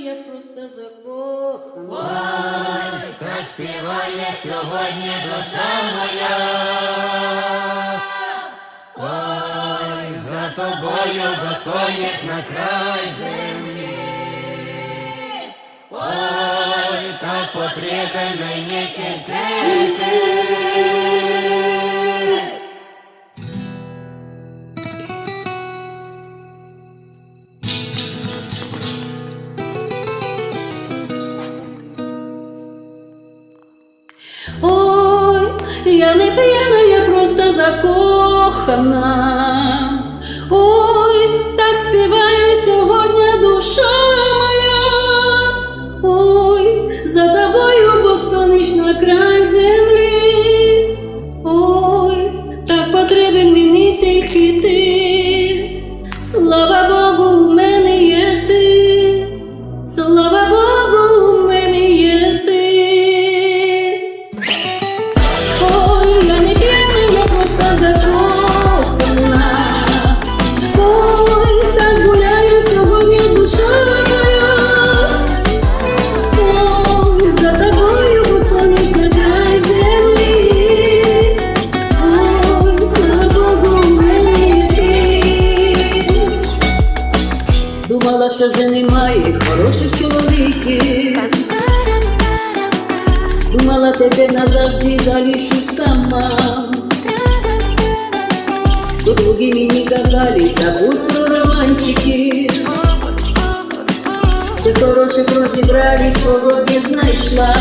я просто закохана. Ой, так співає сьогодні душа моя. Ой, за тобою босоніж на край землі. Ой, так потрібен мені тільки ти. Ой, я не п'яна, я просто закохана. Ой, так співає сьогодні душа моя. Ой, за тобою босоніж на край землі. Ой, так потрібен мені тільки ти. Слава Богу, у мене є ти. Слава Богу, у мене є ти. Ой, я не п'яна, я просто закохана. Ой, так гуляє сьогодні душа моя. Ой, за тобою босоніж на край землі. Ой, слава Богу, у мене є ти. Думала, що вже немає хороших чоловіків. Думала, тебе назавжди залишусь сама. То другі мені казали, забудь про романтики. Все хороших розібрали, свого не знайшла.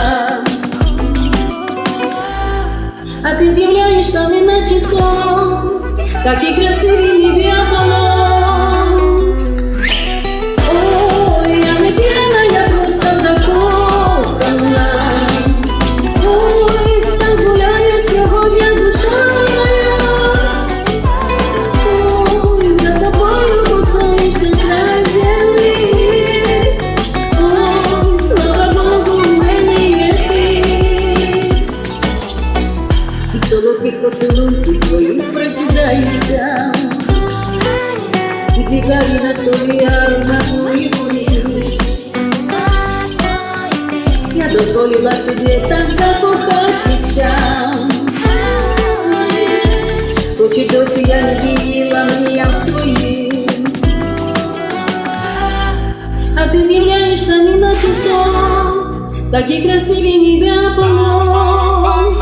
А ти з'являєшся неначе сон, такий красивий ніби Аполлон. Ой, я не п'яна, я просто закохана. Ой, так гуляє сьогодні душа моя. Ой, за тобою босоніж на край землі. Ой, слава Богу, у мене є ти. Від солодких поцілунків твоїх прокидаюся. Утікаю на столі ароматної води. Я дозволила собі так закохатися. Хоч і досі я не вірила мріям своїм. А ти з'являєшся неначе сон, такий красивий ніби Аполлон.